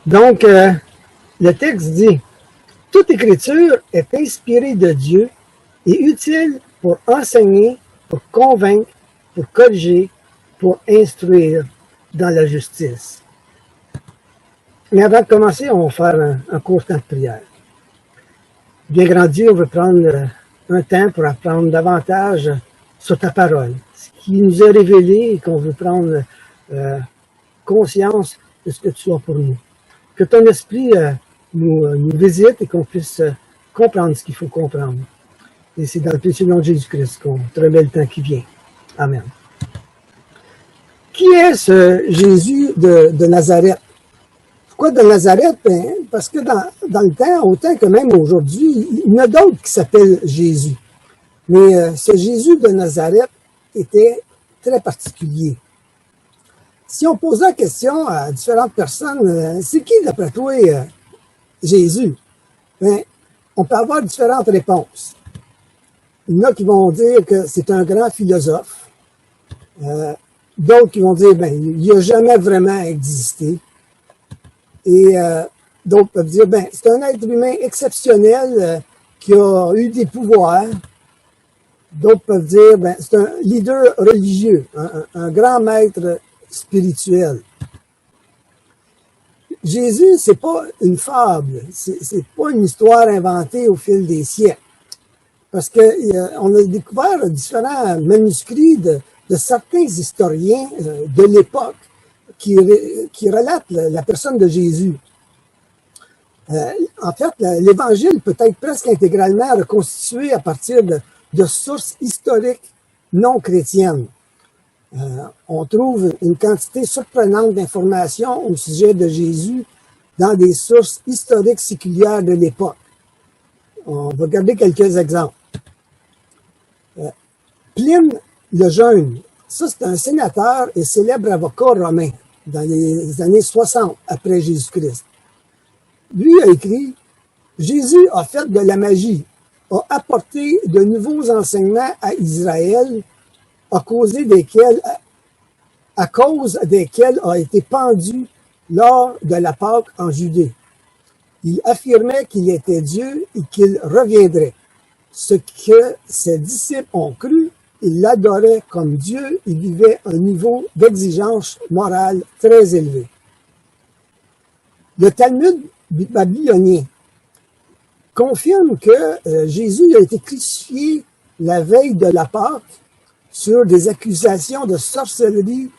Donc, le texte dit, « Toute écriture est inspirée de Dieu et utile pour enseigner, pour convaincre, pour corriger, pour instruire dans la justice. » Mais avant de commencer, on va faire un court temps de prière. Bien grand Dieu, on veut prendre un temps pour apprendre davantage sur ta parole, ce qui nous est révélé et qu'on veut prendre conscience de ce que tu as pour nous. Que ton esprit nous visite et qu'on puisse comprendre ce qu'il faut comprendre. Et c'est dans le précieux nom de Jésus-Christ qu'on te remet le temps qui vient. Amen. Qui est ce Jésus de Nazareth? Pourquoi de Nazareth? Parce que dans le temps, autant que même aujourd'hui, il y en a d'autres qui s'appellent Jésus. Mais ce Jésus de Nazareth était très particulier. Si on posait la question à différentes personnes, c'est qui d'après toi Jésus? On peut avoir différentes réponses. Il y en a qui vont dire que c'est un grand philosophe. D'autres qui vont dire il n'a jamais vraiment existé. Et d'autres peuvent dire c'est un être humain exceptionnel qui a eu des pouvoirs. D'autres peuvent dire c'est un leader religieux, un grand maître spirituel. Jésus, c'est pas une fable, c'est pas une histoire inventée au fil des siècles. Parce que on a découvert différents manuscrits de certains historiens de l'époque qui relatent la personne de Jésus. En fait, l'Évangile peut être presque intégralement reconstitué à partir de sources historiques non chrétiennes. On trouve une quantité surprenante d'informations au sujet de Jésus dans des sources historiques séculières de l'époque. On va regarder quelques exemples. Pline le Jeune, ça c'est un sénateur et célèbre avocat romain dans les années 60 après Jésus-Christ. Lui a écrit « Jésus a fait de la magie, a apporté de nouveaux enseignements à Israël, à cause desquels a été pendu lors de la Pâque en Judée. Il affirmait qu'il était Dieu et qu'il reviendrait. Ce que ses disciples ont cru, ils l'adoraient comme Dieu et vivaient un niveau d'exigence morale très élevé. » Le Talmud babylonien confirme que Jésus a été crucifié la veille de la Pâque sur des accusations de sorcellerie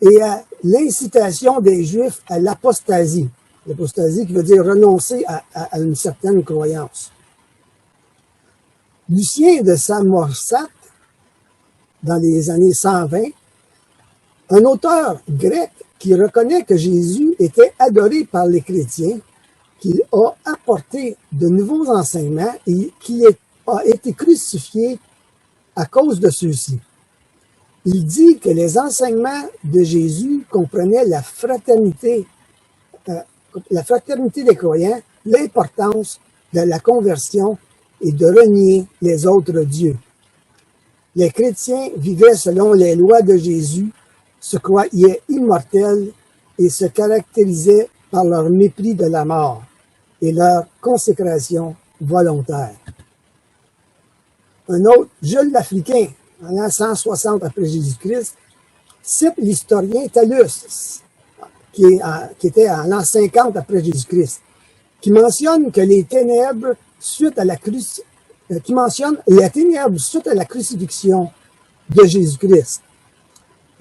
et à l'incitation des Juifs à l'apostasie. L'apostasie qui veut dire renoncer à une certaine croyance. Lucien de Samothrace, dans les années 120, un auteur grec qui reconnaît que Jésus était adoré par les chrétiens, qu'il a apporté de nouveaux enseignements et qu'il a été crucifié à cause de ceux-ci. Il dit que les enseignements de Jésus comprenaient la fraternité des croyants, l'importance de la conversion et de renier les autres dieux. Les chrétiens vivaient selon les lois de Jésus, se croyaient immortels et se caractérisaient par leur mépris de la mort et leur consécration volontaire. Un autre, Jules l'Africain, en l'an 160 après Jésus-Christ, cite l'historien Thallus, qui était en l'an 50 après Jésus-Christ, qui mentionne que les ténèbres suite à la crucifixion de Jésus-Christ.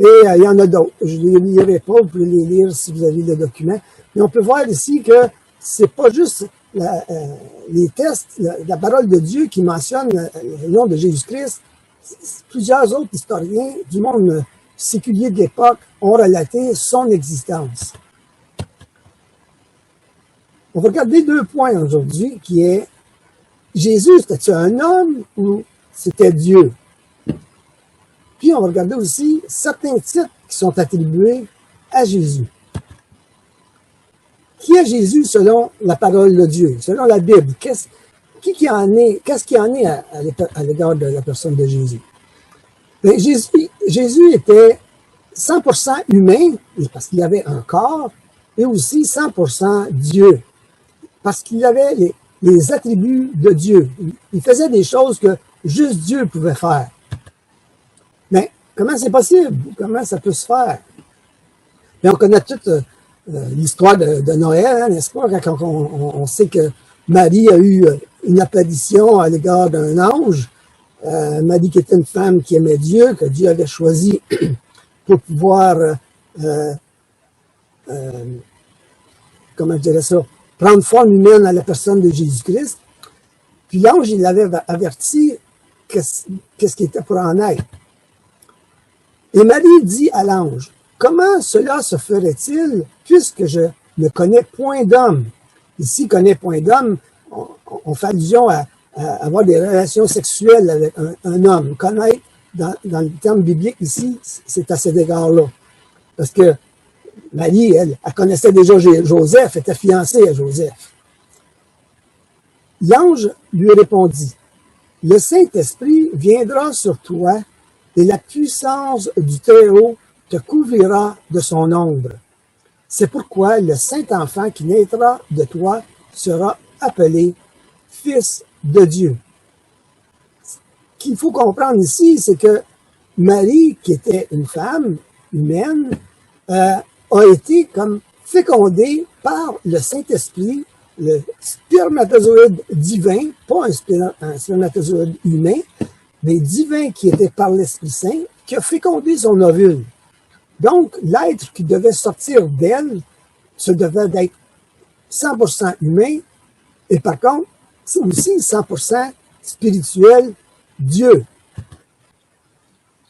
Et il y en a d'autres. Je ne les lirai pas, vous pouvez les lire si vous avez le document. Mais on peut voir ici que c'est pas juste les textes, la parole de Dieu qui mentionne le nom de Jésus-Christ. Plusieurs autres historiens du monde séculier de l'époque ont relaté son existence. On va regarder 2 points aujourd'hui, qui est Jésus, c'était-tu un homme ou c'était Dieu? Puis on va regarder aussi certains titres qui sont attribués à Jésus. Qui est Jésus selon la parole de Dieu, selon la Bible? Qu'est-ce qu'il en est à l'égard de la personne de Jésus? Jésus était 100% humain, parce qu'il avait un corps, et aussi 100% Dieu, parce qu'il avait les attributs de Dieu. Il faisait des choses que juste Dieu pouvait faire. Mais comment c'est possible? Comment ça peut se faire? Et on connaît toute l'histoire de Noël, hein, n'est-ce pas? Quand on sait que Marie a eu une apparition à l'égard d'un ange, Marie qui était une femme qui aimait Dieu, que Dieu avait choisi pour pouvoir, comment je dirais ça, prendre forme humaine à la personne de Jésus-Christ. Puis l'ange, il l'avait averti qu'est-ce qui était pour en être. Et Marie dit à l'ange, « Comment cela se ferait-il puisque je ne connais point d'homme? » Ici, « connaît point d'homme », on fait allusion à avoir des relations sexuelles avec un homme. Connaître, dans le terme biblique ici, c'est à cet égard-là. Parce que Marie, elle connaissait déjà Joseph, était fiancée à Joseph. L'ange lui répondit, « Le Saint-Esprit viendra sur toi et la puissance du Très-Haut te couvrira de son ombre. C'est pourquoi le Saint-Enfant qui naîtra de toi sera appelé Fils de Dieu. » Ce qu'il faut comprendre ici, c'est que Marie, qui était une femme humaine, a été comme fécondée par le Saint-Esprit, le spermatozoïde divin, pas un spermatozoïde humain, mais divin qui était par l'Esprit Saint, qui a fécondé son ovule. Donc, l'être qui devait sortir d'elle, se devait d'être 100% humain, et par contre, c'est aussi 100% spirituel, Dieu.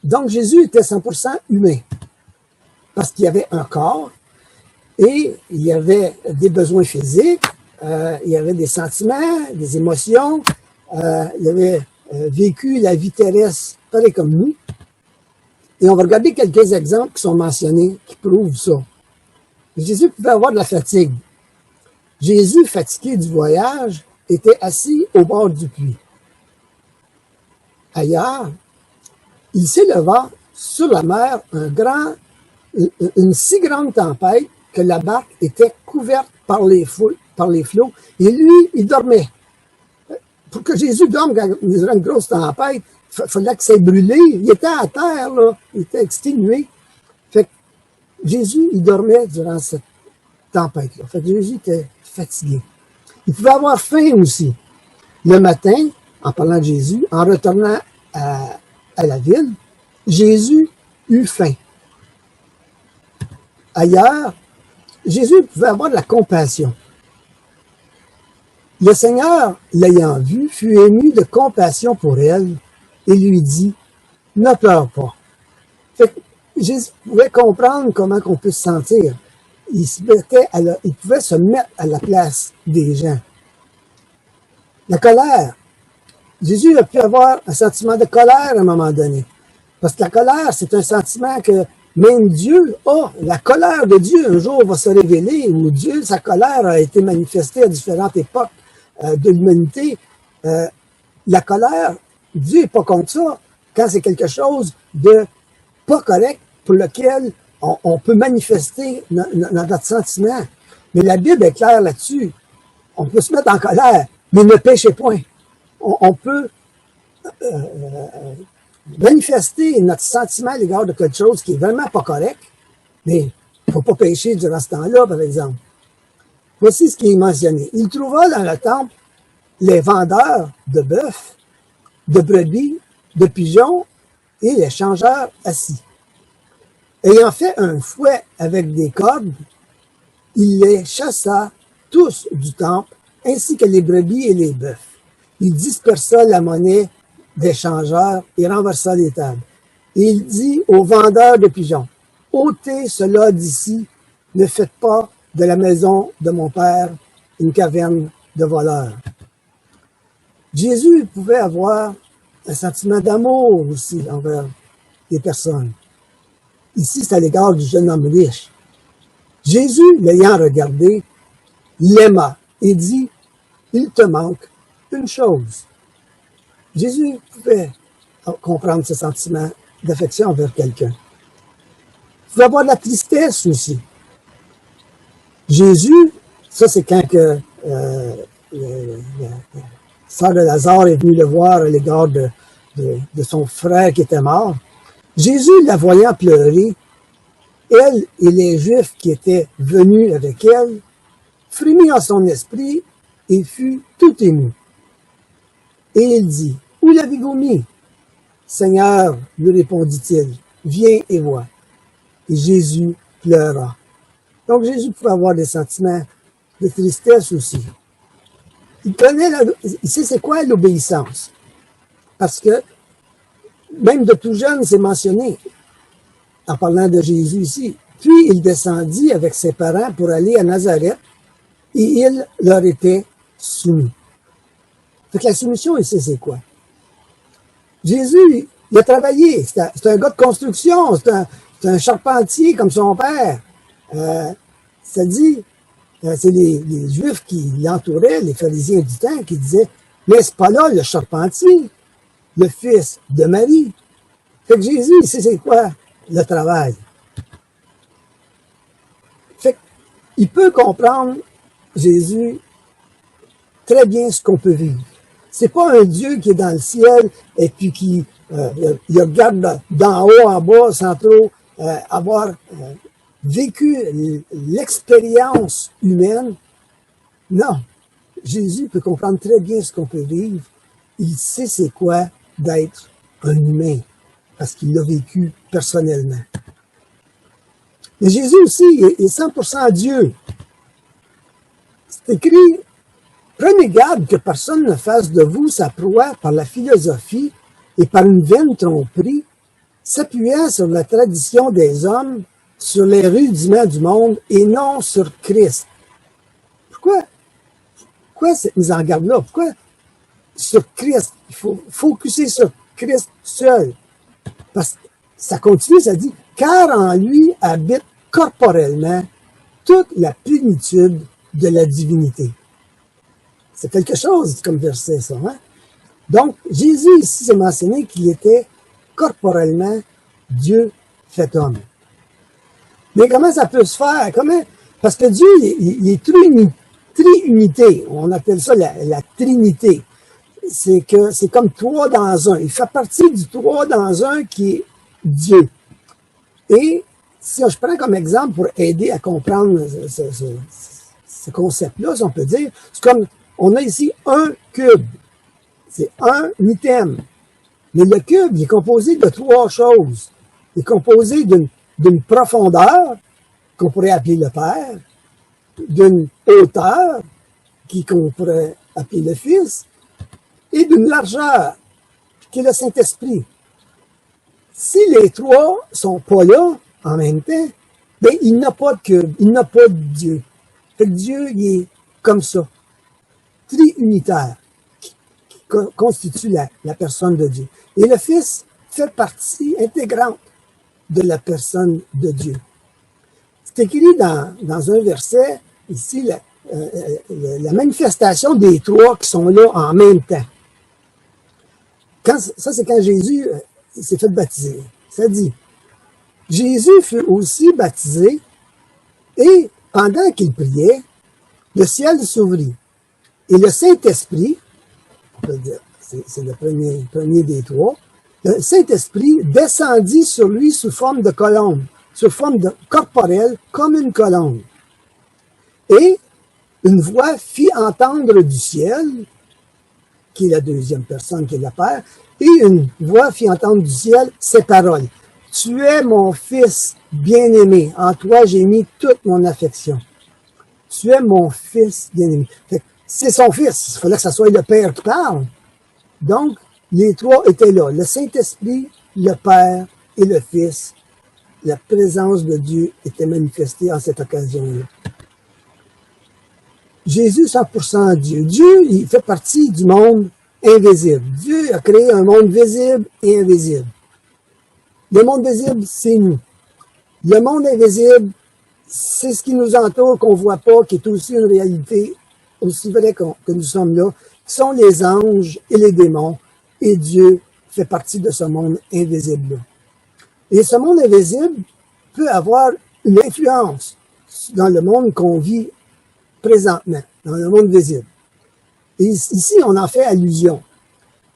Donc, Jésus était 100% humain, parce qu'il y avait un corps, et il y avait des besoins physiques, il y avait des sentiments, des émotions, il avait vécu la vie terrestre pareil comme nous. Et on va regarder quelques exemples qui sont mentionnés, qui prouvent ça. Jésus pouvait avoir de la fatigue. Jésus, fatigué du voyage, était assis au bord du puits. Ailleurs, il s'éleva sur la mer une si grande tempête que la barque était couverte par les flots, et lui, il dormait. Pour que Jésus dorme quand il y a une grosse tempête, il fallait que ça ait brûlé. Il était à terre, là. Il était exténué. Fait que Jésus, il dormait durant cette tempête-là. Fait que Jésus était fatigué. Il pouvait avoir faim aussi. Le matin, en parlant de Jésus, en retournant à la ville, Jésus eut faim. Ailleurs, Jésus pouvait avoir de la compassion. Le Seigneur, l'ayant vue, fut ému de compassion pour elle et lui dit, « Ne pleure pas. » Fait que Jésus pouvait comprendre comment on peut se sentir. Il pouvait se mettre à la place des gens. La colère. Jésus a pu avoir un sentiment de colère à un moment donné. Parce que la colère, c'est un sentiment que même Dieu a. La colère de Dieu, un jour, va se révéler, où Dieu, sa colère a été manifestée à différentes époques de l'humanité. La colère, Dieu n'est pas contre ça. Quand c'est quelque chose de pas correct pour lequel on peut manifester notre sentiment. Mais la Bible est claire là-dessus. On peut se mettre en colère, mais ne péchez point. On peut manifester notre sentiment à l'égard de quelque chose qui est vraiment pas correct, mais il ne faut pas pécher durant ce temps-là, par exemple. Voici ce qui est mentionné. Il trouva dans le temple les vendeurs de bœufs, de brebis, de pigeons et les changeurs assis. Ayant fait un fouet avec des cordes, il les chassa tous du temple, ainsi que les brebis et les bœufs. Il dispersa la monnaie des changeurs et renversa les tables. Et il dit aux vendeurs de pigeons, « ôtez cela d'ici, ne faites pas de la maison de mon Père une caverne de voleurs. » Jésus pouvait avoir un sentiment d'amour aussi envers les personnes. Ici, c'est à l'égard du jeune homme riche. Jésus, l'ayant regardé, l'aima et dit, « Il te manque une chose. » Jésus pouvait comprendre ce sentiment d'affection envers quelqu'un. Il pouvait avoir de la tristesse aussi. Jésus, ça c'est quand que, la sœur de Lazare est venue le voir à l'égard de son frère qui était mort. Jésus, la voyant pleurer, elle et les Juifs qui étaient venus avec elle, frémit en son esprit et fut tout ému. Et il dit, « Où l'avez-vous mis? » Seigneur, lui répondit-il, « Viens et vois. » Et Jésus pleura. Donc Jésus pouvait avoir des sentiments de tristesse aussi. Il sait c'est quoi l'obéissance. Parce que même de tout jeune, c'est mentionné en parlant de Jésus ici. Puis il descendit avec ses parents pour aller à Nazareth et il leur était soumis. Fait que la soumission ici, c'est quoi? Jésus, il a travaillé. C'est un gars de construction. C'est un charpentier comme son père. Ça dit, c'est les Juifs qui l'entouraient, les pharisiens du temps, qui disaient, mais c'est pas là le charpentier, le fils de Marie. Fait que Jésus, il sait c'est quoi le travail. Fait qu'il peut comprendre, Jésus, très bien ce qu'on peut vivre. C'est pas un Dieu qui est dans le ciel et puis qui il regarde d'en haut en bas sans trop avoir vécu l'expérience humaine. Non. Jésus peut comprendre très bien ce qu'on peut vivre. Il sait c'est quoi d'être un humain parce qu'il l'a vécu personnellement. Mais Jésus aussi est 100% Dieu. C'est écrit, prenez garde que personne ne fasse de vous sa proie par la philosophie et par une vaine tromperie, s'appuyant sur la tradition des hommes, sur les rudiments du monde et non sur Christ. Pourquoi cette mise en garde-là? Pourquoi sur Christ? Il faut focuser sur Christ seul. Parce que ça continue, ça dit, car en lui habite corporellement toute la plénitude de la divinité. C'est quelque chose comme verset, ça. Hein? Donc, Jésus, ici, c'est mentionné qu'il était corporellement Dieu fait homme. Mais comment ça peut se faire? Parce que Dieu, il est triunité. On appelle ça la Trinité. C'est comme trois dans un. Il fait partie du trois dans un qui est Dieu. Et si je prends comme exemple pour aider à comprendre ce concept-là, si on peut dire, c'est comme on a ici un cube. C'est un item. Mais le cube, il est composé de trois choses. Il est composé d'une profondeur, qu'on pourrait appeler le Père, d'une hauteur, qu'on pourrait appeler le Fils, et d'une largeur, qui est le Saint-Esprit. Si les trois sont pas là en même temps, ben il n'a pas de cube, il n'a pas de Dieu. Fait que Dieu, il est comme ça, triunitaire, qui constitue la personne de Dieu. Et le Fils fait partie intégrante de la personne de Dieu. C'est écrit dans un verset, ici, la manifestation des trois qui sont là en même temps. Ça, c'est quand Jésus s'est fait baptiser. Ça dit, Jésus fut aussi baptisé et pendant qu'il priait, le ciel s'ouvrit. Et le Saint-Esprit, on peut dire, c'est le premier des trois, le Saint-Esprit descendit sur lui sous forme de colombe, sous forme corporelle, comme une colombe. Et une voix fit entendre du ciel, qui est la deuxième personne, qui est le Père, et une voix fit entendre du ciel ces paroles. « Tu es mon Fils bien-aimé, en toi j'ai mis toute mon affection. Tu es mon Fils bien-aimé. » C'est son Fils, il fallait que ce soit le Père qui parle. Donc, les trois étaient là, le Saint-Esprit, le Père et le Fils. La présence de Dieu était manifestée en cette occasion-là. Jésus, 100% Dieu. Dieu, il fait partie du monde invisible. Dieu a créé un monde visible et invisible. Le monde visible, c'est nous. Le monde invisible, c'est ce qui nous entoure, qu'on ne voit pas, qui est aussi une réalité, aussi vrai que nous sommes là, qui sont les anges et les démons. Et Dieu fait partie de ce monde invisible-là. Et ce monde invisible peut avoir une influence dans le monde qu'on vit présentement, dans le monde visible. Et ici, on en fait allusion.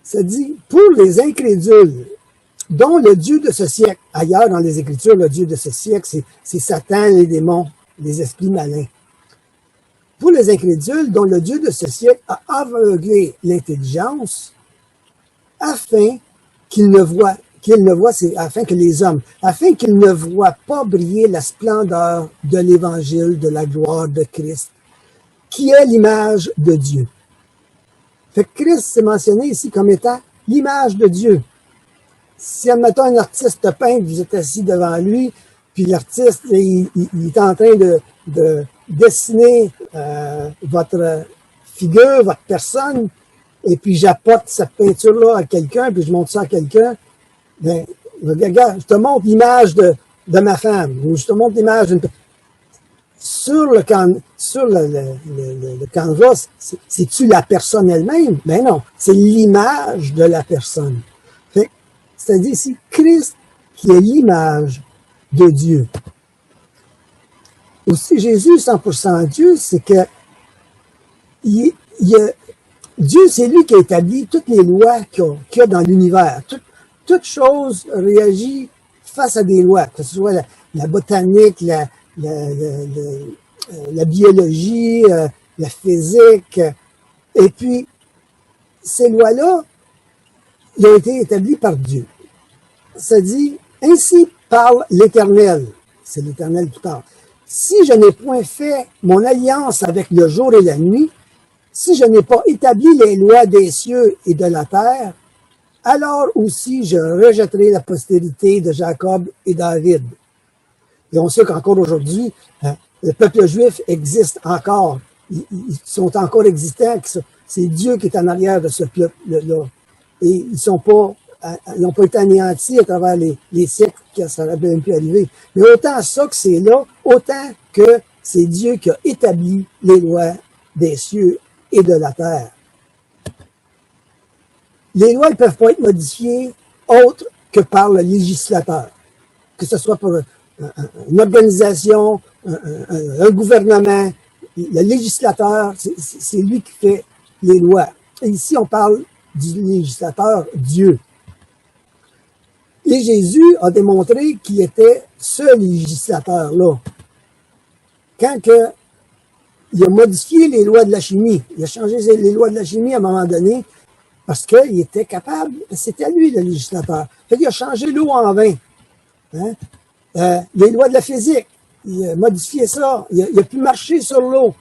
Ça dit, pour les incrédules, dont le Dieu de ce siècle, ailleurs dans les Écritures, le Dieu de ce siècle, c'est Satan, les démons, les esprits malins. Pour les incrédules, dont le Dieu de ce siècle a aveuglé l'intelligence, afin qu'ils ne voient, c'est afin que les hommes, afin qu'ils ne voient pas briller la splendeur de l'Évangile, de la gloire de Christ, qui est l'image de Dieu. Fait que Christ, c'est mentionné ici comme étant l'image de Dieu. Si, admettons, un artiste peintre, vous êtes assis devant lui, puis l'artiste, il est en train de dessiner votre figure, votre personne, et puis j'apporte cette peinture-là à quelqu'un, puis je montre ça à quelqu'un, ben, regarde, je te montre l'image de ma femme, ou je te montre l'image d'une... Sur le canvas, c'est-tu la personne elle-même? Ben non, c'est l'image de la personne. C'est-à-dire ici, Christ qui est l'image de Dieu. Aussi, Jésus, 100% Dieu, c'est que Dieu, c'est lui qui a établi toutes les lois qu'il y a dans l'univers. Toute chose réagit face à des lois, que ce soit la botanique, la biologie, la physique. Et puis, ces lois-là, ils ont été établies par Dieu. Ça dit, ainsi parle l'Éternel. C'est l'Éternel qui parle. Si je n'ai point fait mon alliance avec le jour et la nuit, si je n'ai pas établi les lois des cieux et de la terre, alors aussi je rejetterai la postérité de Jacob et David. Et on sait qu'encore aujourd'hui, le peuple juif existe encore. Ils sont encore existants. C'est Dieu qui est en arrière de ce peuple-là. Et ils n'ont pas été anéantis à travers les siècles que ça aurait bien pu arriver. Mais autant ça que c'est là, autant que c'est Dieu qui a établi les lois des cieux et de la terre. Les lois ne peuvent pas être modifiées autre que par le législateur. Que ce soit pour une organisation, un gouvernement, le législateur, c'est lui qui fait les lois. Et ici, on parle du législateur Dieu. Et Jésus a démontré qu'il était ce législateur-là. Quand il a modifié les lois de la chimie, il a changé les lois de la chimie à un moment donné, parce qu'il était capable, c'était lui le législateur. Il a changé l'eau en vin. Hein? Les lois de la physique, il a modifié ça. Il a pu marcher sur l'eau,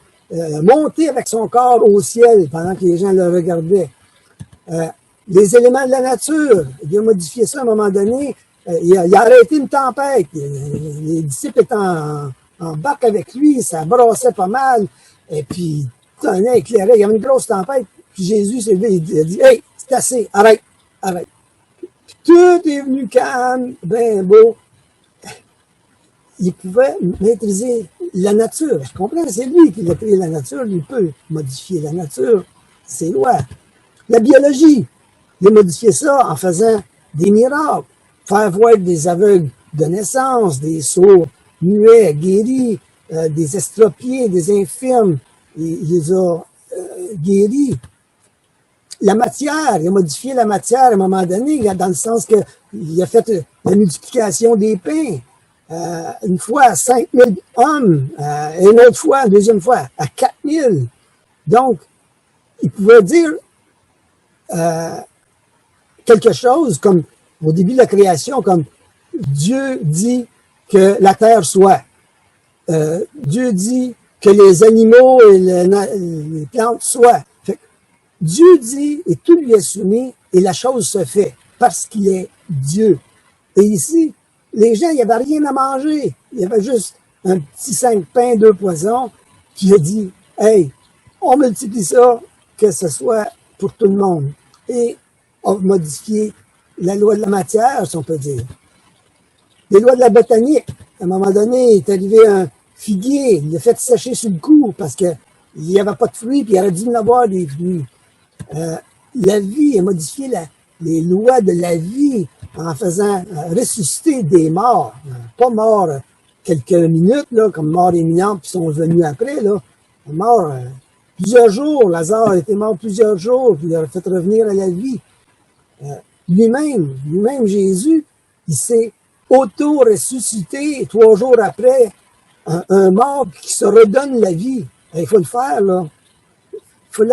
monter avec son corps au ciel pendant que les gens le regardaient. Les éléments de la nature, il a modifié ça à un moment donné. Il a arrêté une tempête. Les disciples étaient en barque avec lui, ça brassait pas mal. Et puis, un éclairé, il y avait une grosse tempête. Puis Jésus s'est levé, il a dit, « Hey, c'est assez, arrête. » Puis tout est venu calme, bien beau. Il pouvait maîtriser la nature. Je comprends, c'est lui qui a créé la nature. Il peut modifier la nature, ses lois. La biologie, il a modifié ça en faisant des miracles. Faire voir des aveugles de naissance, des sourds muets, guéris, des estropiés, des infirmes. Il les a guéris. La matière, il a modifié la matière à un moment donné, dans le sens qu'il a fait la multiplication des pains. Une fois à 5000 hommes, et une autre fois, une deuxième fois, à 4000. Donc, il pouvait dire quelque chose comme, au début de la création, comme Dieu dit que la terre soit. Dieu dit que les animaux et les plantes soient. Fait, Dieu dit, et tout lui est soumis, et la chose se fait, parce qu'il est Dieu. Et ici, les gens, il n'y avait rien à manger. Il y avait juste un petit 5 pains, 2 poissons, qui a dit, « Hey, on multiplie ça, que ce soit pour tout le monde. » Et on a modifié la loi de la matière, si on peut dire. Les lois de la botanique. À un moment donné, il est arrivé un figuier, il l'a fait sécher sur le cou parce qu'il n'y avait pas de fruits, puis il aurait dû en avoir des fruits. La vie a modifié les lois de la vie en faisant ressusciter des morts. Pas morts quelques minutes, là, comme mort imminente, puis sont venus après, là. Il est mort plusieurs jours. Lazare était mort plusieurs jours, puis il a fait revenir à la vie. Lui-même Jésus, il s'est auto-ressuscité 3 jours après un mort qui se redonne la vie. Il faut le faire, là. Il faut que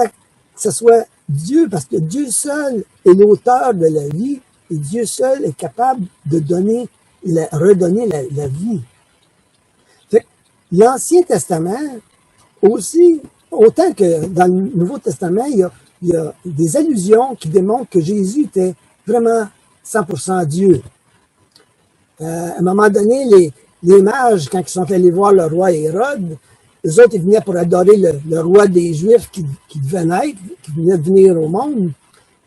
ce soit Dieu, parce que Dieu seul est l'auteur de la vie et Dieu seul est capable de redonner la vie. L'Ancien Testament, aussi, autant que dans le Nouveau Testament, il y a des allusions qui démontrent que Jésus était vraiment 100% Dieu. À un moment donné, les mages, quand ils sont allés voir le roi Hérode, eux autres, ils venaient pour adorer le roi des Juifs qui devait naître, qui venait de venir au monde.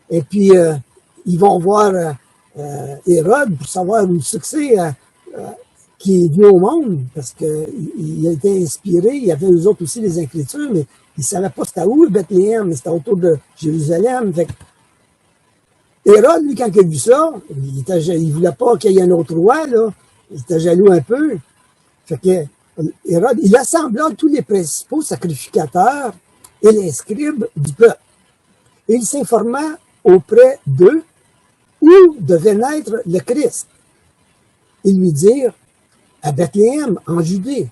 Et puis, ils vont voir Hérode pour savoir où succès qui est venu au monde, parce qu'il a été inspiré. Il y avait eux autres aussi les Écritures, mais ils ne savaient pas c'était où, Bethléem, mais c'était autour de Jérusalem. Fait que Hérode, lui, quand il a vu ça, il voulait pas qu'il y ait un autre roi, là. Il était jaloux un peu. Fait que Hérode, il assembla tous les principaux sacrificateurs et les scribes du peuple. Et il s'informa auprès d'eux où devait naître le Christ. Ils lui dirent, à Bethléem, en Judée,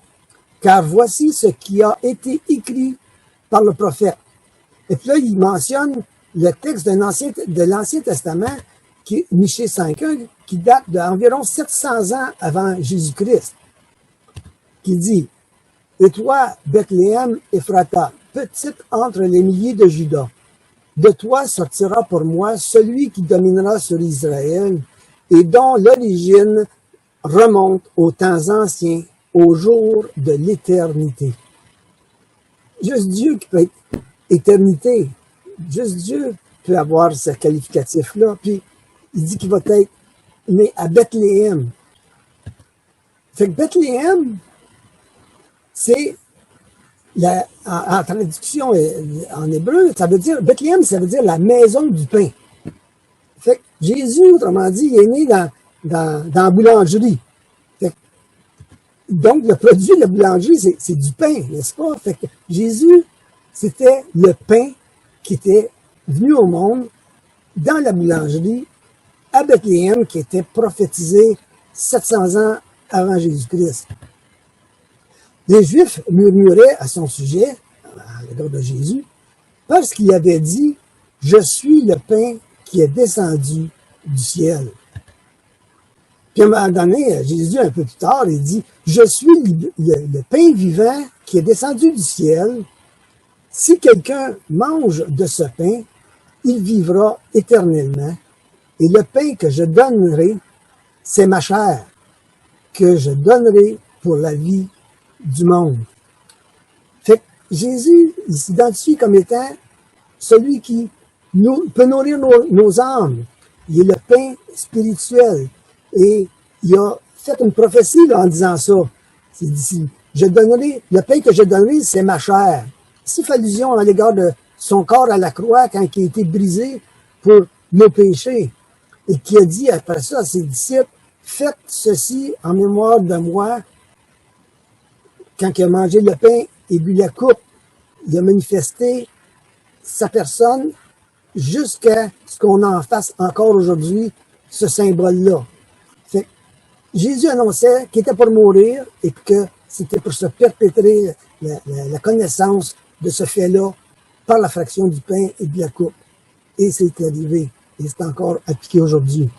car voici ce qui a été écrit par le prophète. Et puis là, il mentionne le texte de l'Ancien Testament, qui est Michée 5.1, qui date d'environ 700 ans avant Jésus-Christ, qui dit, « Et toi, Bethléem Ephrata, petite entre les milliers de Juda, de toi sortira pour moi celui qui dominera sur Israël et dont l'origine remonte aux temps anciens, au jour de l'éternité. » Juste Dieu qui peut être éternité. Juste Dieu peut avoir ce qualificatif-là. Puis, il dit qu'il va être né à Bethléem. Fait que Bethléem, c'est, en traduction en hébreu, ça veut dire, Bethléem, ça veut dire la maison du pain. Fait que Jésus, autrement dit, il est né dans la boulangerie. Donc, le produit de la boulangerie, c'est du pain, n'est-ce pas? Fait que Jésus, c'était le pain qui était venu au monde dans la boulangerie à Bethléem, qui était prophétisé 700 ans avant Jésus-Christ. Les Juifs murmuraient à son sujet, à l'égard de Jésus, parce qu'il avait dit « Je suis le pain qui est descendu du ciel ». Puis à un moment donné, Jésus, un peu plus tard, il dit « Je suis le pain vivant qui est descendu du ciel. Si quelqu'un mange de ce pain, il vivra éternellement. Et le pain que je donnerai, c'est ma chair, que je donnerai pour la vie du monde. » Fait que Jésus, il s'identifie comme étant celui qui peut nourrir nos âmes. Il est le pain spirituel. Et il a fait une prophétie là, en disant ça. Il dit, le pain que je donnerai, c'est ma chair. C'est allusion à l'égard de son corps à la croix quand il a été brisé pour nos péchés. Et qui a dit après ça à ses disciples, faites ceci en mémoire de moi. Quand il a mangé le pain et bu la coupe, il a manifesté sa personne jusqu'à ce qu'on en fasse encore aujourd'hui ce symbole-là. Jésus annonçait qu'il était pour mourir et que c'était pour se perpétrer la connaissance de ce fait-là par la fraction du pain et de la coupe. Et c'est arrivé. Et c'est encore appliqué aujourd'hui.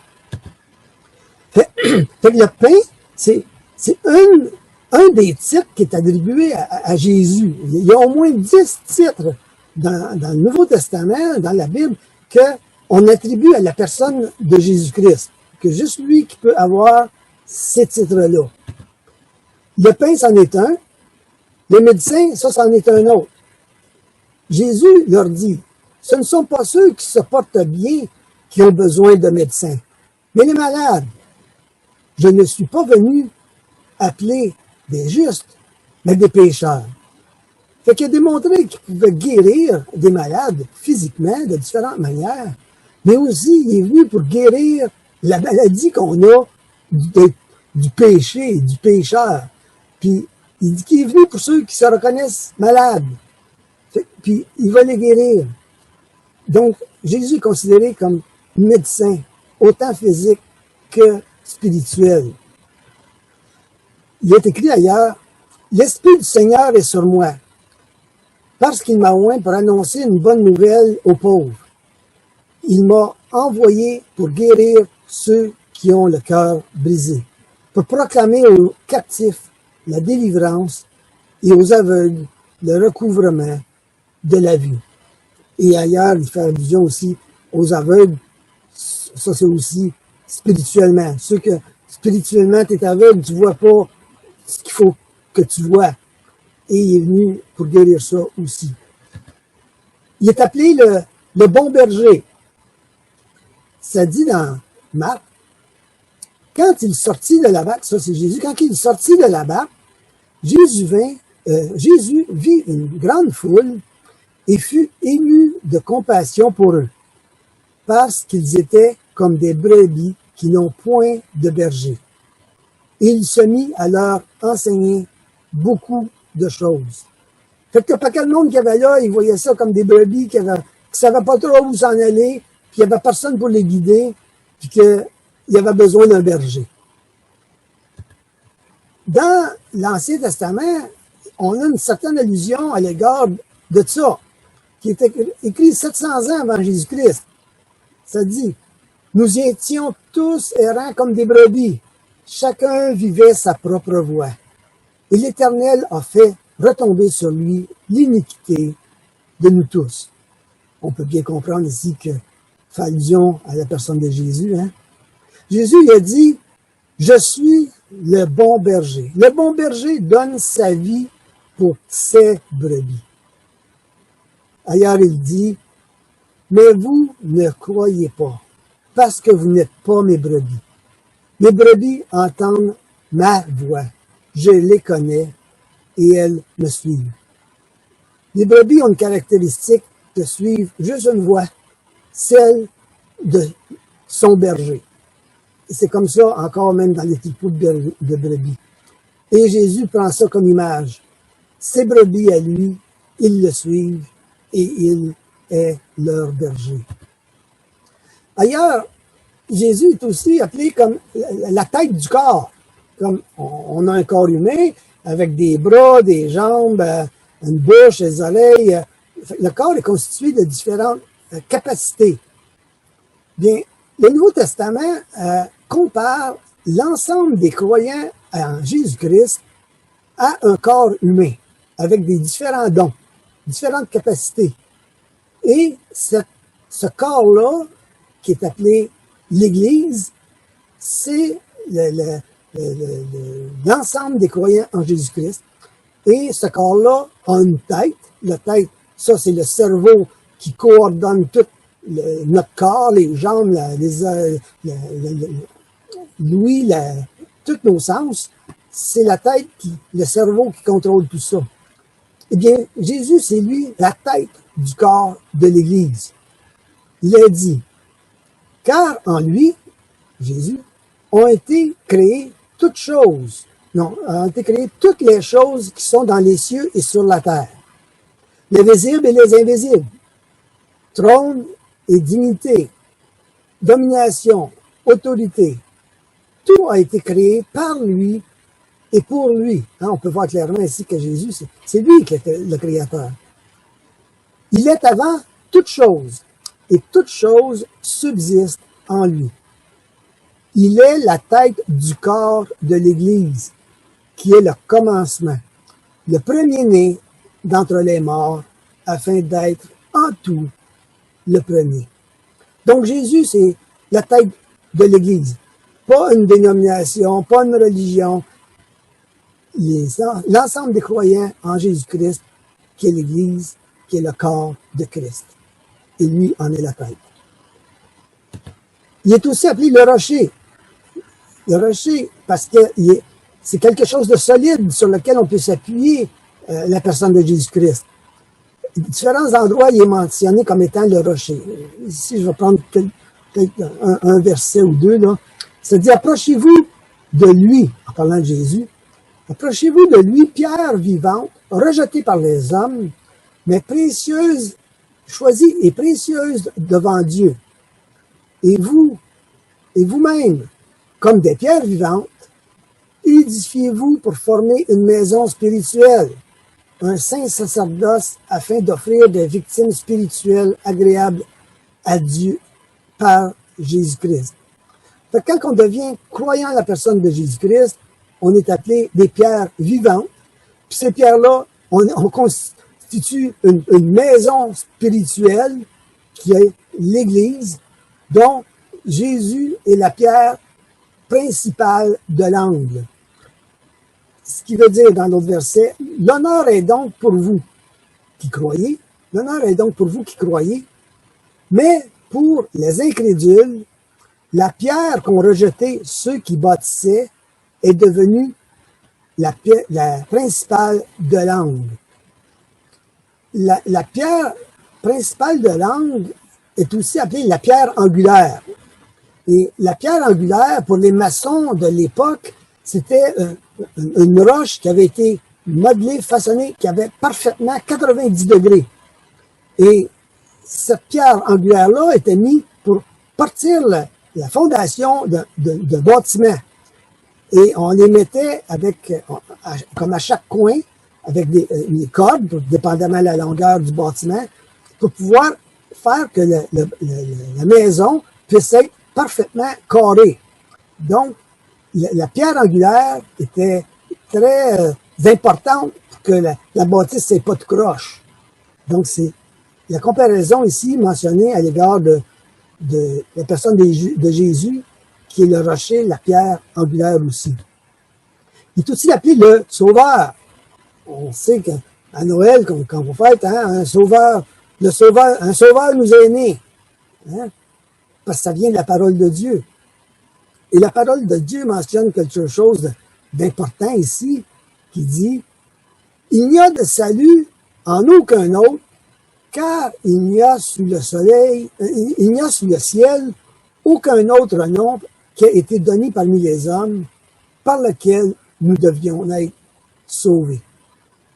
Fait que le pain, c'est un des titres qui est attribué à Jésus. Il y a au moins 10 titres dans le Nouveau Testament, dans la Bible, qu'on attribue à la personne de Jésus-Christ. Que juste lui qui peut avoir ces titres-là. Le pain, c'en est un. Les médecins, ça, c'en est un autre. Jésus leur dit, ce ne sont pas ceux qui se portent bien qui ont besoin de médecins, mais les malades. Je ne suis pas venu appeler des justes, mais des pécheurs. Fait qu'il a démontré qu'il pouvait guérir des malades physiquement de différentes manières, mais aussi il est venu pour guérir la maladie qu'on a du péché, du pécheur. Puis, il dit qu'il est venu pour ceux qui se reconnaissent malades. Puis, il va les guérir. Donc, Jésus est considéré comme médecin, autant physique que spirituel. Il est écrit ailleurs, « L'Esprit du Seigneur est sur moi, parce qu'il m'a oint pour annoncer une bonne nouvelle aux pauvres. Il m'a envoyé pour guérir ceux qui ont le cœur brisé, pour proclamer aux captifs la délivrance et aux aveugles le recouvrement de la vue. » Et ailleurs, il fait allusion aussi aux aveugles. Ça, c'est aussi spirituellement. Ceux que spirituellement, tu es aveugle, tu vois pas ce qu'il faut que tu vois. Et il est venu pour guérir ça aussi. Il est appelé le bon berger. Ça dit dans Marc, quand il sortit de la barque, ça c'est Jésus, quand il sortit de la barque, Jésus vit une grande foule et fut ému de compassion pour eux, parce qu'ils étaient comme des brebis qui n'ont point de berger. Et il se mit à leur enseigner beaucoup de choses. Fait que pas quel monde qui avait là, ils voyaient ça comme des brebis qui savaient pas trop où s'en aller, puis il n'y avait personne pour les guider, puis qu'il y avait besoin d'un berger. Dans l'Ancien Testament, on a une certaine allusion à l'égard de ça, qui est écrit 700 ans avant Jésus-Christ. Ça dit, « Nous étions tous errants comme des brebis, chacun vivait sa propre voie. Et l'Éternel a fait retomber sur lui l'iniquité de nous tous. » On peut bien comprendre ici que fait allusion à la personne de Jésus. Hein? Jésus il a dit, « Je suis le bon berger. Le bon berger donne sa vie pour ses brebis. » Ailleurs, il dit, « Mais vous ne croyez pas, parce que vous n'êtes pas mes brebis. Mes brebis entendent ma voix. Je les connais et elles me suivent. » Les brebis ont une caractéristique de suivre juste une voix, celle de son berger. Et c'est comme ça encore même dans les troupeaux de brebis. Et Jésus prend ça comme image. Ses brebis à lui, ils le suivent et il est leur berger. Ailleurs, Jésus est aussi appelé comme la tête du corps. Comme on a un corps humain avec des bras, des jambes, une bouche, des oreilles. Le corps est constitué de différentes capacités. Bien, le Nouveau Testament compare l'ensemble des croyants en Jésus-Christ à un corps humain, avec des différents dons, différentes capacités. Et ce corps-là, qui est appelé l'Église, c'est l'ensemble des croyants en Jésus-Christ. Et ce corps-là a une tête. La tête, ça, c'est le cerveau qui coordonne tout notre corps, les jambes, l'ouïe, tous nos sens. C'est la tête, le cerveau qui contrôle tout ça. Eh bien, Jésus, c'est lui la tête du corps de l'Église. Il a dit, « Car en lui, Jésus, ont été créées toutes choses. » Non, ont été créées toutes les choses qui sont dans les cieux et sur la terre. Les visibles et les invisibles. Trône et dignité. Domination, autorité. Tout a été créé par lui et pour lui. Hein, on peut voir clairement ici que Jésus, c'est lui qui est le Créateur. Il est avant toute chose, et toute chose subsiste en lui. Il est la tête du corps de l'Église, qui est le commencement, le premier-né d'entre les morts, afin d'être en tout le premier. Donc Jésus, c'est la tête de l'Église. Pas une dénomination, pas une religion. L'ensemble des croyants en Jésus-Christ, qui est l'Église, qui est le corps de Christ. Et lui en est la tête. Il est aussi appelé le rocher. Le rocher, parce que c'est quelque chose de solide sur lequel on peut s'appuyer, la personne de Jésus-Christ. Différents endroits, il est mentionné comme étant le rocher. Ici, je vais prendre peut-être un verset ou deux, là. Ça dit, approchez-vous de lui, en parlant de Jésus, Approchez-vous de lui, pierre vivante, rejetée par les hommes, mais précieuse, choisie et précieuse devant Dieu. Et vous, et vous-même, comme des pierres vivantes, édifiez-vous pour former une maison spirituelle, un saint sacerdoce afin d'offrir des victimes spirituelles agréables à Dieu par Jésus-Christ. Quand on devient croyant à la personne de Jésus-Christ, on est appelé des pierres vivantes. Puis ces pierres-là, on constitue une maison spirituelle qui est l'Église, dont Jésus est la pierre principale de l'angle. Ce qui veut dire dans l'autre verset, l'honneur est donc pour vous qui croyez, l'honneur est donc pour vous qui croyez, mais pour les incrédules, la pierre qu'ont rejetée ceux qui bâtissaient est devenue la principale de l'angle. La pierre principale de l'angle est aussi appelée la pierre angulaire. Et la pierre angulaire, pour les maçons de l'époque, c'était une roche qui avait été modelée, façonnée, qui avait parfaitement 90 degrés. Et cette pierre angulaire-là était mise pour partir la fondation de bâtiment. Et on les mettait avec, comme à chaque coin, avec des cordes, dépendamment de la longueur du bâtiment, pour pouvoir faire que la maison puisse être parfaitement carrée. Donc, la pierre angulaire était très importante pour que la bâtisse n'ait pas de croche. Donc, c'est la comparaison ici mentionnée à l'égard de la personne de Jésus, qui est le rocher, la pierre angulaire aussi. Il est aussi appelé le Sauveur. On sait qu'à Noël, quand vous faites, hein, un Sauveur nous est né. Hein, parce que ça vient de la parole de Dieu. Et la parole de Dieu mentionne quelque chose d'important ici, qui dit « Il n'y a de salut en aucun autre, car il n'y a sous le ciel aucun autre nom qui a été donné parmi les hommes, par lequel nous devions être sauvés. »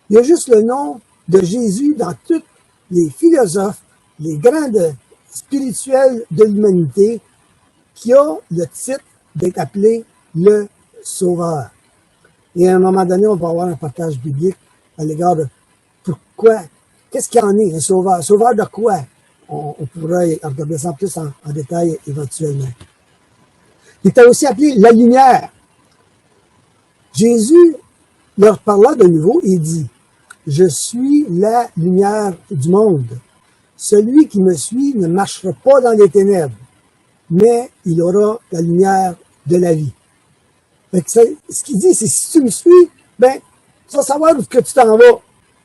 Il y a juste le nom de Jésus dans tous les philosophes, les grands spirituels de l'humanité, qui ont le titre d'être appelé le Sauveur. Et à un moment donné, on va avoir un partage biblique à l'égard de pourquoi, qu'est-ce qu'il y en est, un sauveur? Sauveur de quoi? On pourra regarder ça plus en détail éventuellement. Il était aussi appelé la lumière. Jésus leur parla de nouveau et dit, « Je suis la lumière du monde. Celui qui me suit ne marchera pas dans les ténèbres, mais il aura la lumière de la vie. » Ce qu'il dit, c'est si tu me suis, ben, tu vas savoir où que tu t'en vas.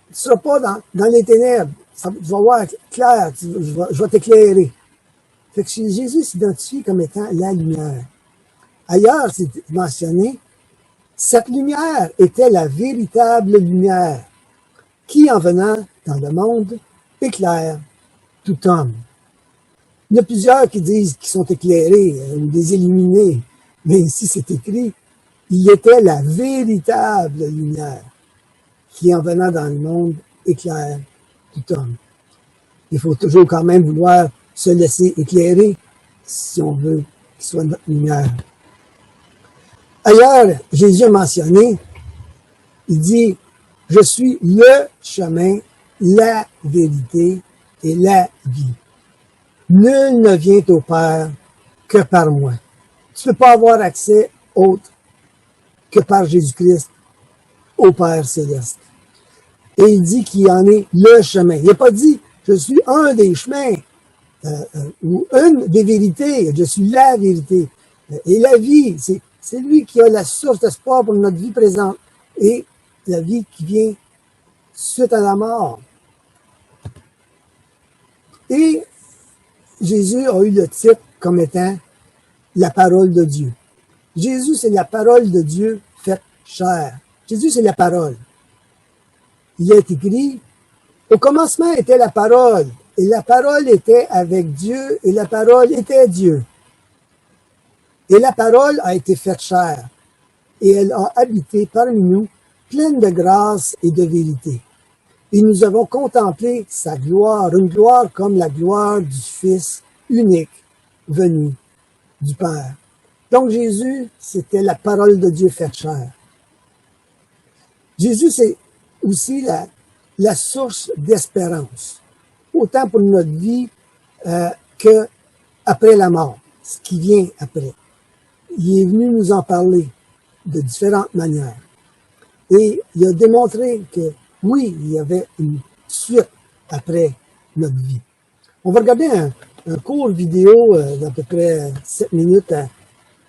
Tu ne seras pas dans les ténèbres. Tu vas voir clair, je vais t'éclairer. Fait que Jésus s'identifie comme étant la lumière. Ailleurs, c'est mentionné, cette lumière était la véritable lumière, qui, en venant dans le monde, éclaire tout homme. Il y a plusieurs qui disent qu'ils sont éclairés ou des illuminés, mais ici c'est écrit, il était la véritable lumière, qui, en venant dans le monde, éclaire tout homme. Il faut toujours quand même vouloir se laisser éclairer si on veut qu'il soit notre lumière. Ailleurs, Jésus a mentionné, il dit, « Je suis le chemin, la vérité et la vie. Nul ne vient au Père que par moi. » Tu ne peux pas avoir accès autre que par Jésus-Christ au Père céleste. Et il dit qu'il en est le chemin. Il n'a pas dit, je suis un des chemins ou une des vérités. Je suis la vérité. Et la vie, c'est lui qui a la source d'espoir pour notre vie présente et la vie qui vient suite à la mort. Et Jésus a eu le titre comme étant la parole de Dieu. Jésus, c'est la parole de Dieu faite chair. Jésus, c'est la parole. Il est écrit, au commencement était la parole, et la parole était avec Dieu, et la parole était Dieu. Et la parole a été faite chair, et elle a habité parmi nous, pleine de grâce et de vérité. Et nous avons contemplé sa gloire, une gloire comme la gloire du Fils unique venu du Père. Donc Jésus, c'était la parole de Dieu faite chair. Jésus, c'est aussi la source d'espérance, autant pour notre vie que après la mort, ce qui vient après. Il est venu nous en parler de différentes manières. Et il a démontré que, oui, il y avait une suite après notre vie. On va regarder un court vidéo d'à peu près 7 minutes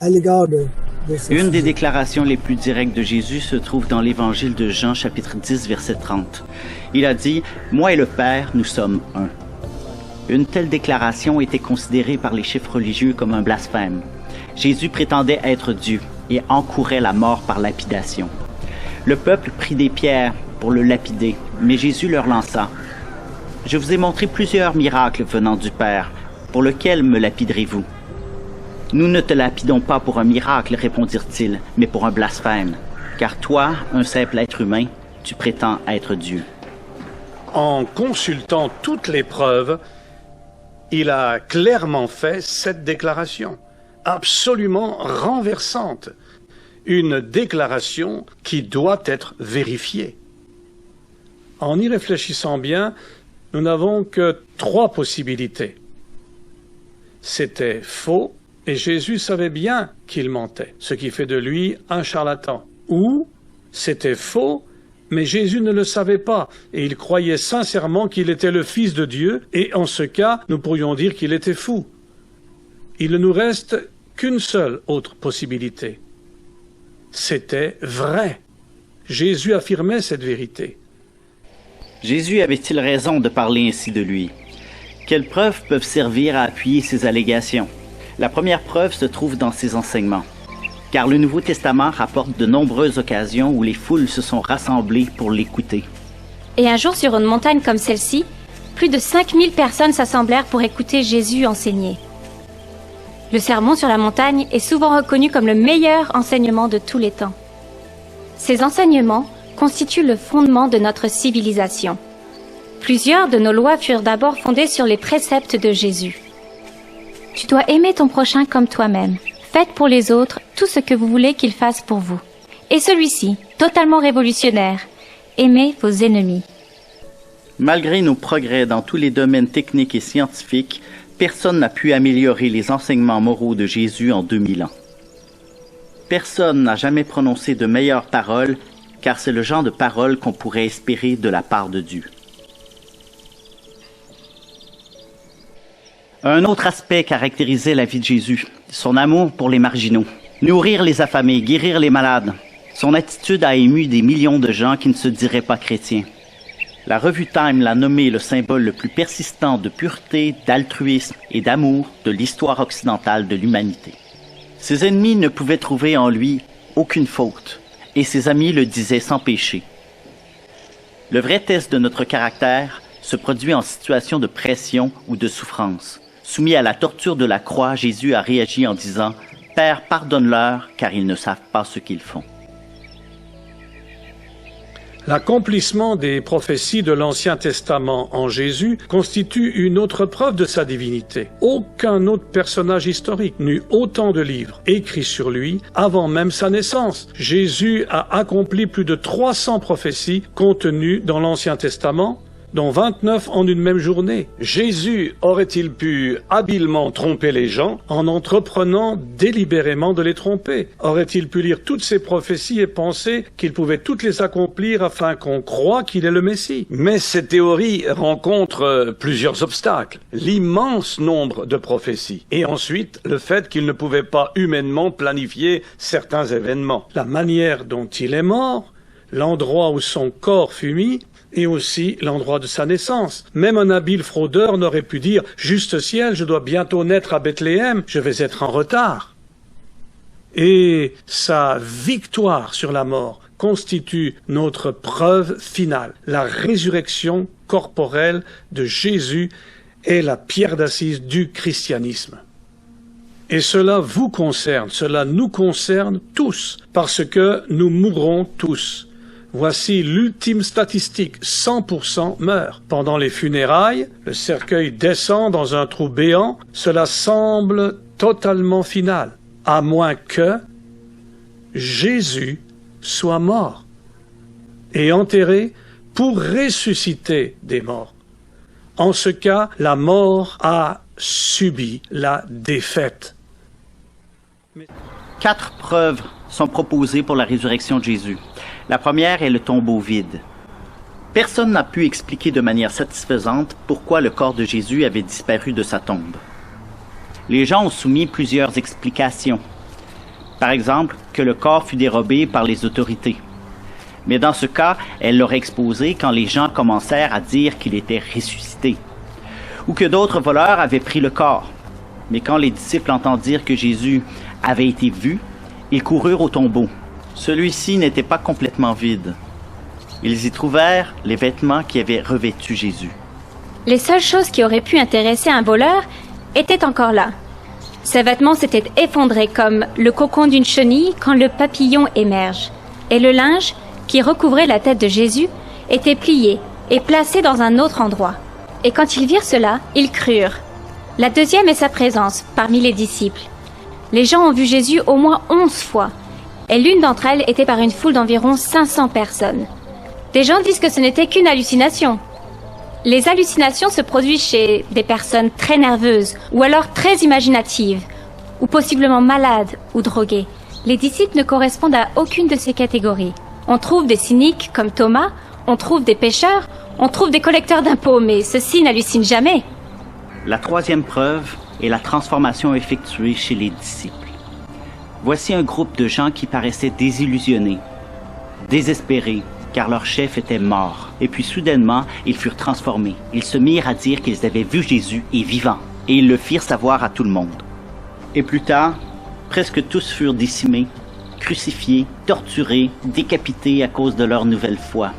à l'égard de ce Une des sujet. déclarations les plus directes de Jésus se trouve dans l'Évangile de Jean, chapitre 10, verset 30. Il a dit « Moi et le Père, nous sommes un ». Une telle déclaration était considérée par les chefs religieux comme un blasphème. Jésus prétendait être Dieu et encourait la mort par lapidation. Le peuple prit des pierres pour le lapider, mais Jésus leur lança « Je vous ai montré plusieurs miracles venant du Père, pour lequel me lapiderez-vous » ? « Nous ne te lapidons pas pour un miracle, répondirent-ils, mais pour un blasphème. Car toi, un simple être humain, tu prétends être Dieu. » En consultant toutes les preuves, il a clairement fait cette déclaration, absolument renversante. Une déclaration qui doit être vérifiée. En y réfléchissant bien, nous n'avons que 3 possibilités. C'était faux, et Jésus savait bien qu'il mentait, ce qui fait de lui un charlatan. Ou c'était faux, mais Jésus ne le savait pas, et il croyait sincèrement qu'il était le Fils de Dieu, et en ce cas, nous pourrions dire qu'il était fou. Il ne nous reste qu'une seule autre possibilité. C'était vrai. Jésus affirmait cette vérité. Jésus avait-il raison de parler ainsi de lui? Quelles preuves peuvent servir à appuyer ces allégations? La première preuve se trouve dans ses enseignements, car le Nouveau Testament rapporte de nombreuses occasions où les foules se sont rassemblées pour l'écouter. Et un jour, sur une montagne comme celle-ci, plus de 5000 personnes s'assemblèrent pour écouter Jésus enseigner. Le sermon sur la montagne est souvent reconnu comme le meilleur enseignement de tous les temps. Ces enseignements constituent le fondement de notre civilisation. Plusieurs de nos lois furent d'abord fondées sur les préceptes de Jésus. Tu dois aimer ton prochain comme toi-même. Faites pour les autres tout ce que vous voulez qu'ils fassent pour vous. Et celui-ci, totalement révolutionnaire, aimez vos ennemis. Malgré nos progrès dans tous les domaines techniques et scientifiques, personne n'a pu améliorer les enseignements moraux de Jésus en 2000 ans. Personne n'a jamais prononcé de meilleures paroles, car c'est le genre de paroles qu'on pourrait espérer de la part de Dieu. Un autre aspect caractérisait la vie de Jésus, son amour pour les marginaux. Nourrir les affamés, guérir les malades. Son attitude a ému des millions de gens qui ne se diraient pas chrétiens. La revue Time l'a nommé le symbole le plus persistant de pureté, d'altruisme et d'amour de l'histoire occidentale de l'humanité. Ses ennemis ne pouvaient trouver en lui aucune faute, et ses amis le disaient sans péché. Le vrai test de notre caractère se produit en situation de pression ou de souffrance. Soumis à la torture de la croix, Jésus a réagi en disant « Père, pardonne-leur, car ils ne savent pas ce qu'ils font. » L'accomplissement des prophéties de l'Ancien Testament en Jésus constitue une autre preuve de sa divinité. Aucun autre personnage historique n'eut autant de livres écrits sur lui avant même sa naissance. Jésus a accompli plus de 300 prophéties contenues dans l'Ancien Testament, dont 29 en une même journée. Jésus aurait-il pu habilement tromper les gens en entreprenant délibérément de les tromper? Aurait-il pu lire toutes ces prophéties et penser qu'il pouvait toutes les accomplir afin qu'on croie qu'il est le Messie? Mais cette théorie rencontre plusieurs obstacles. L'immense nombre de prophéties. Et ensuite, le fait qu'il ne pouvait pas humainement planifier certains événements. La manière dont il est mort, l'endroit où son corps fut mis, et aussi l'endroit de sa naissance. Même un habile fraudeur n'aurait pu dire « Juste ciel, je dois bientôt naître à Bethléem, je vais être en retard ». Et sa victoire sur la mort constitue notre preuve finale. La résurrection corporelle de Jésus est la pierre d'assise du christianisme. Et cela vous concerne, cela nous concerne tous, parce que nous mourrons tous. Voici l'ultime statistique, 100% meurent. Pendant les funérailles, le cercueil descend dans un trou béant, cela semble totalement final, à moins que Jésus soit mort et enterré pour ressusciter des morts. En ce cas, la mort a subi la défaite. 4 preuves sont proposées pour la résurrection de Jésus. La première est le tombeau vide. Personne n'a pu expliquer de manière satisfaisante pourquoi le corps de Jésus avait disparu de sa tombe. Les gens ont soumis plusieurs explications. Par exemple, que le corps fut dérobé par les autorités. Mais dans ce cas, elle l'aurait exposé quand les gens commencèrent à dire qu'il était ressuscité. Ou que d'autres voleurs avaient pris le corps. Mais quand les disciples entendirent que Jésus avait été vu, ils coururent au tombeau. Celui-ci n'était pas complètement vide. Ils y trouvèrent les vêtements qui avaient revêtu Jésus. Les seules choses qui auraient pu intéresser un voleur étaient encore là. Ses vêtements s'étaient effondrés comme le cocon d'une chenille quand le papillon émerge. Et le linge, qui recouvrait la tête de Jésus, était plié et placé dans un autre endroit. Et quand ils virent cela, ils crurent. La deuxième est sa présence parmi les disciples. Les gens ont vu Jésus au moins 11 fois. Et l'une d'entre elles était par une foule d'environ 500 personnes. Des gens disent que ce n'était qu'une hallucination. Les hallucinations se produisent chez des personnes très nerveuses, ou alors très imaginatives, ou possiblement malades ou droguées. Les disciples ne correspondent à aucune de ces catégories. On trouve des cyniques comme Thomas, on trouve des pécheurs, on trouve des collecteurs d'impôts, mais ceux-ci n'hallucinent jamais. La troisième preuve est la transformation effectuée chez les disciples. Voici un groupe de gens qui paraissaient désillusionnés, désespérés, car leur chef était mort. Et puis soudainement, ils furent transformés. Ils se mirent à dire qu'ils avaient vu Jésus et vivant, et ils le firent savoir à tout le monde. Et plus tard, presque tous furent décimés, crucifiés, torturés, décapités à cause de leur nouvelle foi.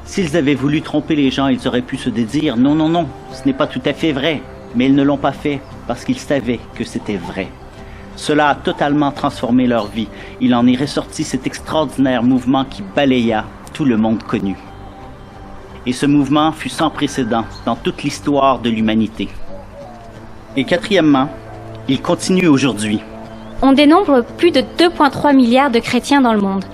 S'ils avaient voulu tromper les gens, ils auraient pu se dire « Non, non, non, ce n'est pas tout à fait vrai ». Mais ils ne l'ont pas fait parce qu'ils savaient que c'était vrai. Cela a totalement transformé leur vie. Il en est ressorti cet extraordinaire mouvement qui balaya tout le monde connu. Et ce mouvement fut sans précédent dans toute l'histoire de l'humanité. Et quatrièmement, il continue aujourd'hui. On dénombre plus de 2,3 milliards de chrétiens dans le monde,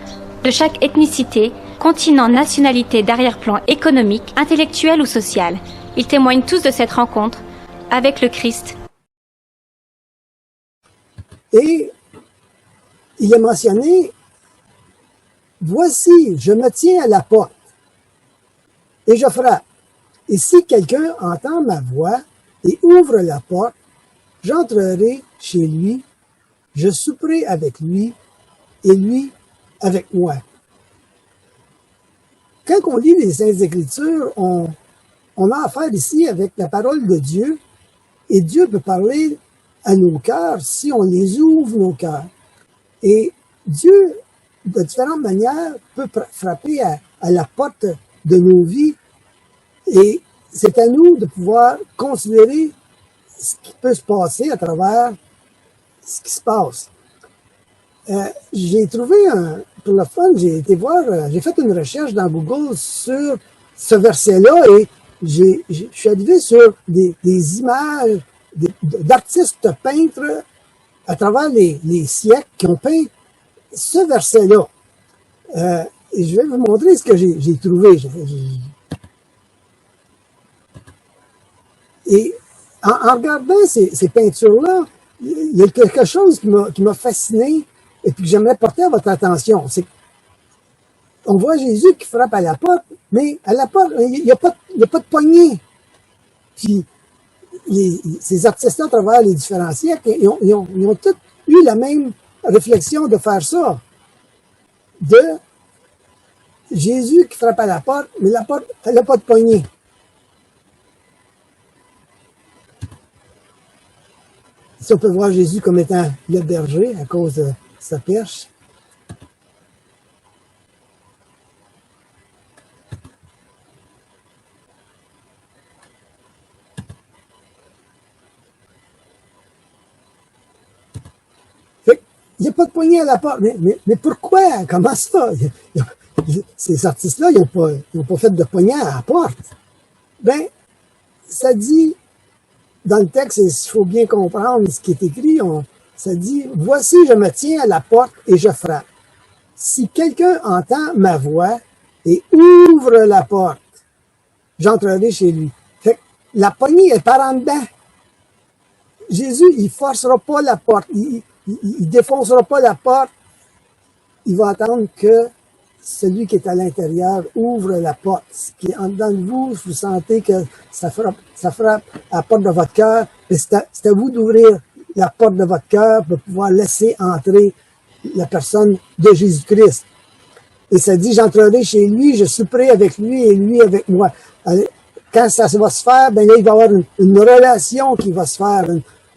de chaque ethnicité, continent, nationalité, d'arrière-plan économique, intellectuel ou social. Ils témoignent tous de cette rencontre avec le Christ. Et il est mentionné, « Voici, je me tiens à la porte et je frappe. Et si quelqu'un entend ma voix et ouvre la porte, j'entrerai chez lui, je souperai avec lui et lui avec moi. » Quand on lit les Saintes Écritures, on a affaire ici avec la parole de Dieu, et Dieu peut parler à nos cœurs si on les ouvre, nos cœurs. Et Dieu, de différentes manières, peut frapper à la porte de nos vies, et c'est à nous de pouvoir considérer ce qui peut se passer à travers ce qui se passe. J'ai trouvé, pour le fun, j'ai été voir, j'ai fait une recherche dans Google sur ce verset-là, et je suis arrivé sur des images d'artistes peintres à travers les siècles qui ont peint ce verset-là. Et je vais vous montrer ce que j'ai trouvé. Et en regardant ces peintures-là, il y a quelque chose qui m'a fasciné et puis que j'aimerais porter à votre attention. C'est on voit Jésus qui frappe à la porte, mais à la porte, il n'y a pas de poignée. Puis, ces artistes-là, à travers les différents siècles, ils ont tous eu la même réflexion de faire ça. De Jésus qui frappe à la porte, mais la porte, elle n'a pas de poignée. Ici, on peut voir Jésus comme étant le berger à cause de sa perche. Il n'y a pas de poignée à la porte. Mais pourquoi? Comment ça? Il n'y ces artistes-là, ils n'ont pas fait de poignard à la porte. Ben, ça dit, dans le texte, il faut bien comprendre ce qui est écrit, ça dit, « Voici, je me tiens à la porte et je frappe. Si quelqu'un entend ma voix et ouvre la porte, j'entrerai chez lui. » Fait que la poignée est par en dedans. Jésus, il forcera pas la porte, il défoncera pas la porte. Il va attendre que celui qui est à l'intérieur ouvre la porte. Ce qui est en dedans de vous, vous sentez que ça frappe à la porte de votre cœur. C'est à vous d'ouvrir la porte de votre cœur pour pouvoir laisser entrer la personne de Jésus-Christ. Et ça dit, j'entrerai chez lui, je souperai avec lui et lui avec moi. Quand ça va se faire, ben là, il va y avoir une relation qui va se faire,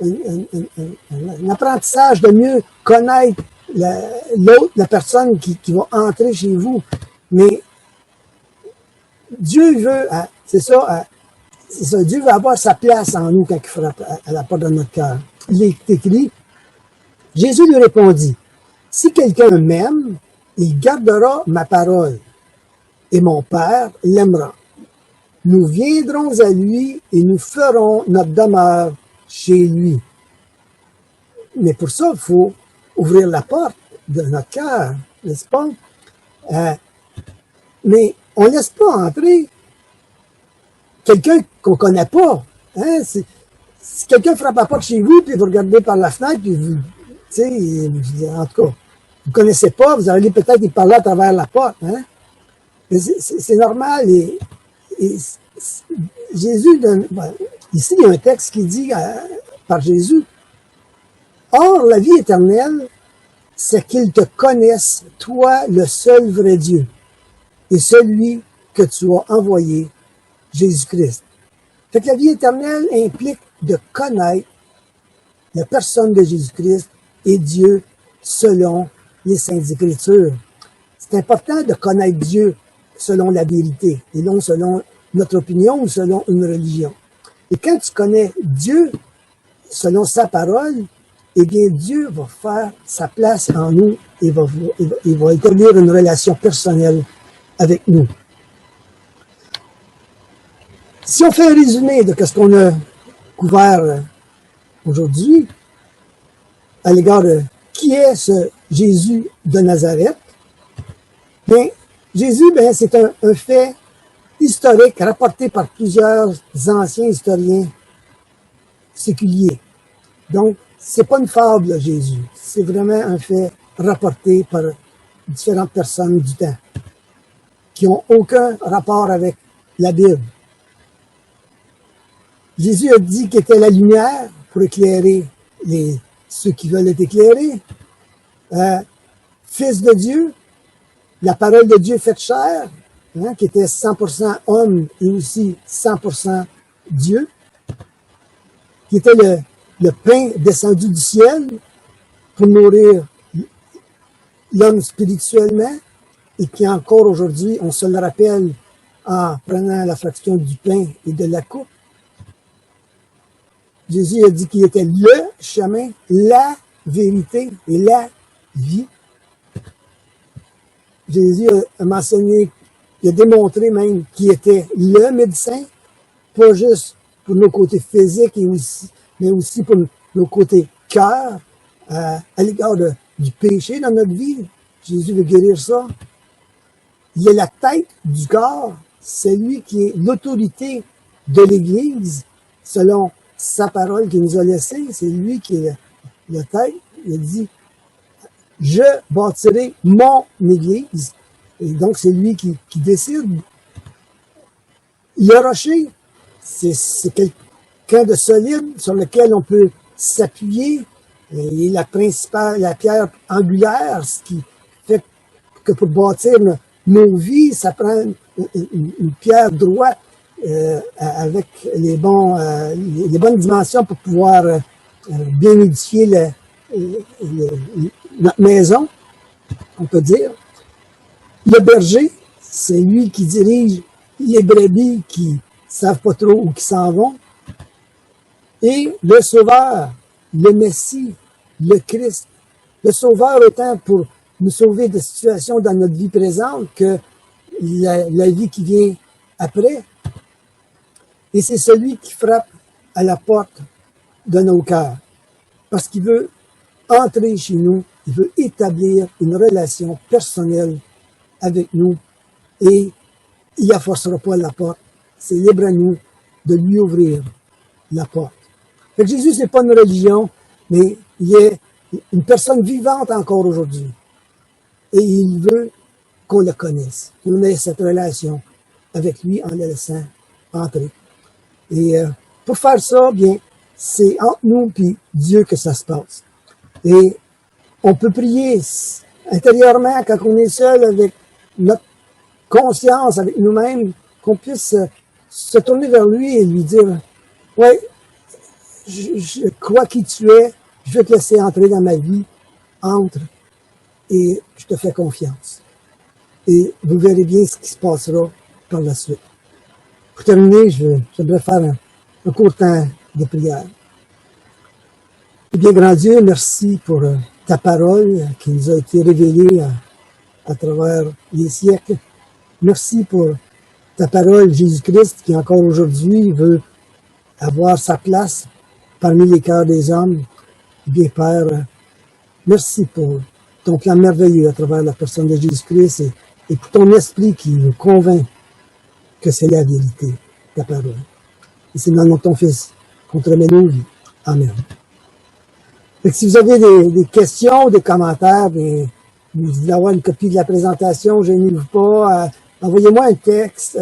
un apprentissage de mieux connaître la personne qui va entrer chez vous. Mais Dieu veut, c'est ça, Dieu veut avoir sa place en nous quand il frappe à la porte de notre cœur. Il est écrit, Jésus lui répondit, si quelqu'un m'aime, il gardera ma parole, et mon Père l'aimera. Nous viendrons à lui et nous ferons notre demeure chez lui. Mais pour ça, il faut ouvrir la porte de notre cœur, n'est-ce pas? Mais on ne laisse pas entrer quelqu'un qu'on ne connaît pas. Hein? Si quelqu'un frappe à la porte chez vous, puis vous regardez par la fenêtre, puis vous, en tout cas, vous ne connaissez pas, vous allez peut-être y parler à travers la porte. Hein? C'est normal. Et Jésus, ici, il y a un texte qui dit par Jésus, « Or, la vie éternelle, c'est qu'ils te connaissent, toi, le seul vrai Dieu, et celui que tu as envoyé, Jésus-Christ. » Fait que la vie éternelle implique de connaître la personne de Jésus-Christ et Dieu selon les Saintes Écritures. C'est important de connaître Dieu selon la vérité, et non selon notre opinion ou selon une religion. Et quand tu connais Dieu selon sa parole, eh bien, Dieu va faire sa place en nous et il va établir une relation personnelle avec nous. Si on fait un résumé de ce qu'on a couvert aujourd'hui, à l'égard de qui est ce Jésus de Nazareth, bien, Jésus, c'est un fait historique rapporté par plusieurs anciens historiens séculiers. Donc, c'est pas une fable, Jésus. C'est vraiment un fait rapporté par différentes personnes du temps qui n'ont aucun rapport avec la Bible. Jésus a dit qu'il était la lumière pour éclairer ceux qui veulent être éclairés. Fils de Dieu, la parole de Dieu faite chair, qui était 100% homme et aussi 100% Dieu, qui était le pain descendu du ciel pour nourrir l'homme spirituellement et qui encore aujourd'hui, on se le rappelle en prenant la fraction du pain et de la coupe. Jésus a dit qu'il était le chemin, la vérité et la vie. Jésus a mentionné, il a démontré même qu'il était le médecin, pas juste pour nos côtés physiques, mais aussi pour nos côtés cœur, à l'égard du péché dans notre vie. Jésus veut guérir ça. Il est la tête du corps, c'est lui qui est l'autorité de l'Église, selon sa parole qu'il nous a laissée, c'est lui qui est la tête. Il a dit, je bâtirai mon Église. Et donc, c'est lui qui décide. Le rocher, c'est quelqu'un de solide sur lequel on peut s'appuyer. Il est la pierre angulaire, ce qui fait que pour bâtir nos vies, ça prend une pierre droite avec les bonnes dimensions pour pouvoir bien édifier notre maison, on peut dire. Le berger, c'est lui qui dirige les brebis qui savent pas trop où qui s'en vont. Et le Sauveur, le Messie, le Christ. Le Sauveur étant pour nous sauver de situations dans notre vie présente que la vie qui vient après. Et c'est celui qui frappe à la porte de nos cœurs. Parce qu'il veut entrer chez nous, il veut établir une relation personnelle avec nous et il ne forcera pas la porte. C'est libre à nous de lui ouvrir la porte. Fait que Jésus, c'est pas une religion, mais il est une personne vivante encore aujourd'hui. Et il veut qu'on le connaisse, qu'on ait cette relation avec lui en le laissant entrer. Et pour faire ça, bien, c'est entre nous et Dieu que ça se passe. Et on peut prier intérieurement quand on est seul avec notre conscience, avec nous-mêmes, qu'on puisse se tourner vers lui et lui dire, ouais, je crois qui tu es, je veux te laisser entrer dans ma vie, entre, et je te fais confiance. Et vous verrez bien ce qui se passera par la suite. Pour terminer, j'aimerais faire un court temps de prière. Eh bien, grand Dieu, merci pour ta parole qui nous a été révélée à travers les siècles. Merci pour ta parole, Jésus-Christ, qui encore aujourd'hui veut avoir sa place parmi les cœurs des hommes. Eh bien, Père, merci pour ton plan merveilleux à travers la personne de Jésus-Christ et pour ton esprit qui nous convainc que c'est la vérité, ta parole. Et c'est dans le nom de ton Fils qu'on te remet nos vies. Amen. Et si vous avez des questions ou des commentaires, bien, vous voulez avoir une copie de la présentation, je n'y vous pas. Envoyez-moi un texte,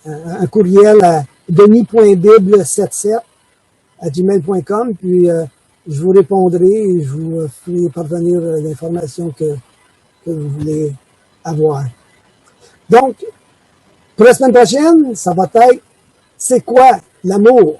un courriel à denis.bible77@gmail.com, puis je vous répondrai et je vous ferai parvenir l'information que vous voulez avoir. Donc, pour la semaine prochaine, ça va être « C'est quoi l'amour »